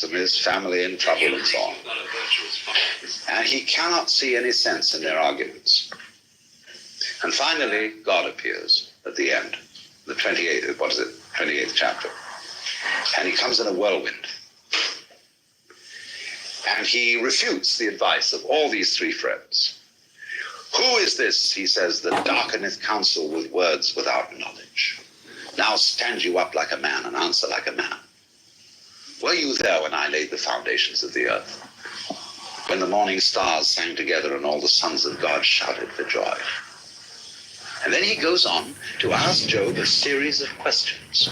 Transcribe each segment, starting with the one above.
and his family in trouble and so on. And he cannot see any sense in their arguments. And finally, God appears at the end, the 28th chapter. And he comes in a whirlwind. And he refutes the advice of all these three friends. Who is this, he says, that darkeneth counsel with words without knowledge? Now stand you up like a man and answer like a man. Were you there when I laid the foundations of the earth? When the morning stars sang together and all the sons of God shouted for joy? And then he goes on to ask Job a series of questions,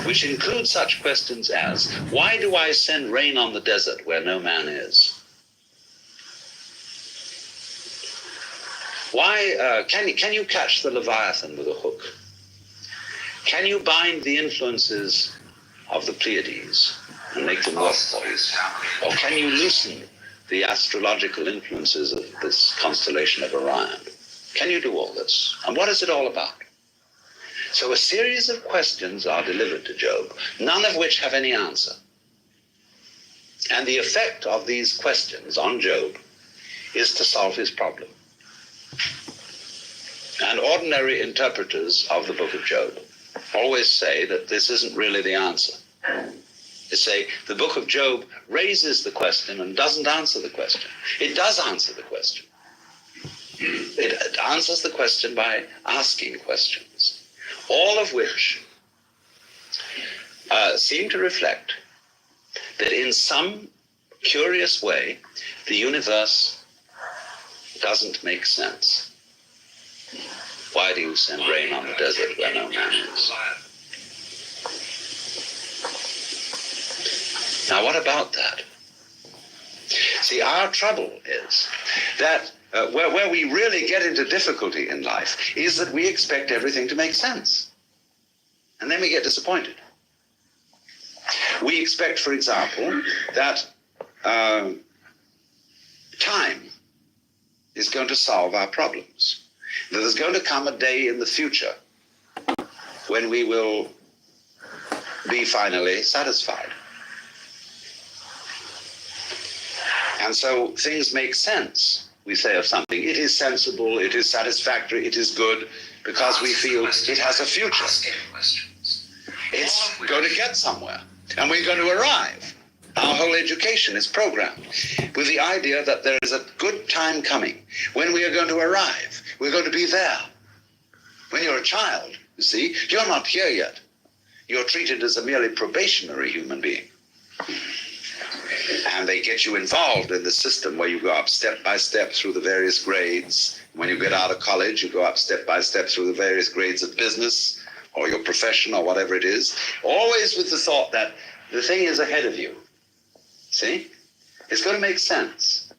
which include such questions as, why do I send rain on the desert where no man is? Why can you catch the Leviathan with a hook? Can you bind the influences of the Pleiades and make them work for you? Or can you loosen the astrological influences of this constellation of Orion? Can you do all this? And what is it all about? So a series of questions are delivered to Job, none of which have any answer. And the effect of these questions on Job is to solve his problem. And ordinary interpreters of the book of Job always say that this isn't really the answer. They say the book of Job raises the question and doesn't answer the question. It does answer the question. It answers the question by asking questions, all of which seem to reflect that in some curious way the universe doesn't make sense. Why do you send rain on the desert where no man is? Now, what about that? See, our trouble is that where we really get into difficulty in life is that we expect everything to make sense. And then we get disappointed. We expect, for example, that time is going to solve our problems. That there's going to come a day in the future when we will be finally satisfied. And so things make sense, we say of something. It is sensible, it is satisfactory, it is good, because we feel it has a future. It's going to get somewhere, and we're going to arrive. Our whole education is programmed with the idea that there is a good time coming when we are going to arrive. We're going to be there. When you're a child, you see, you're not here yet. You're treated as a merely probationary human being. And they get you involved in the system where you go up step by step through the various grades. When you get out of college, you go up step by step through the various grades of business or your profession or whatever it is, always with the thought that the thing is ahead of you. See? It's going to make sense.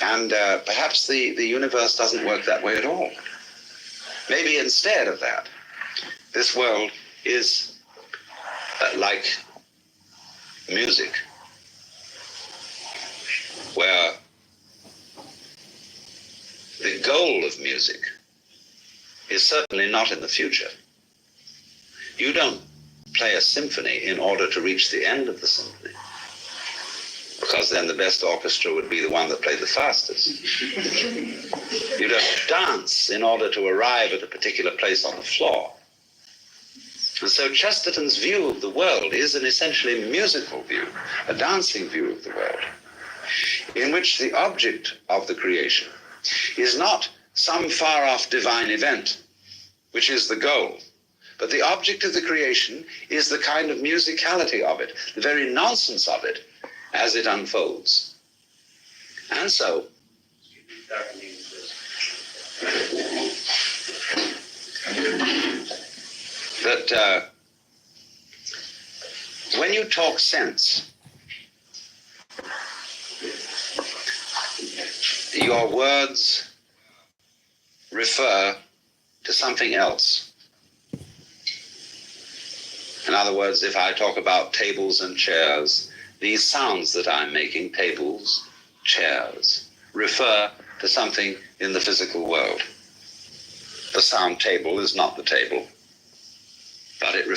And perhaps the universe doesn't work that way at all. Maybe instead of that, this world is like music, where the goal of music is certainly not in the future. You don't play a symphony in order to reach the end of the symphony, because then the best orchestra would be the one that played the fastest. You don't dance in order to arrive at a particular place on the floor. And so Chesterton's view of the world is an essentially musical view, a dancing view of the world, in which the object of the creation is not some far-off divine event, which is the goal, but the object of the creation is the kind of musicality of it, the very nonsense of it, as it unfolds. And so, that when you talk sense, your words refer to something else. In other words, if I talk about tables and chairs, these sounds that I'm making, tables, chairs, refer to something in the physical world. The sound table is not the table. but it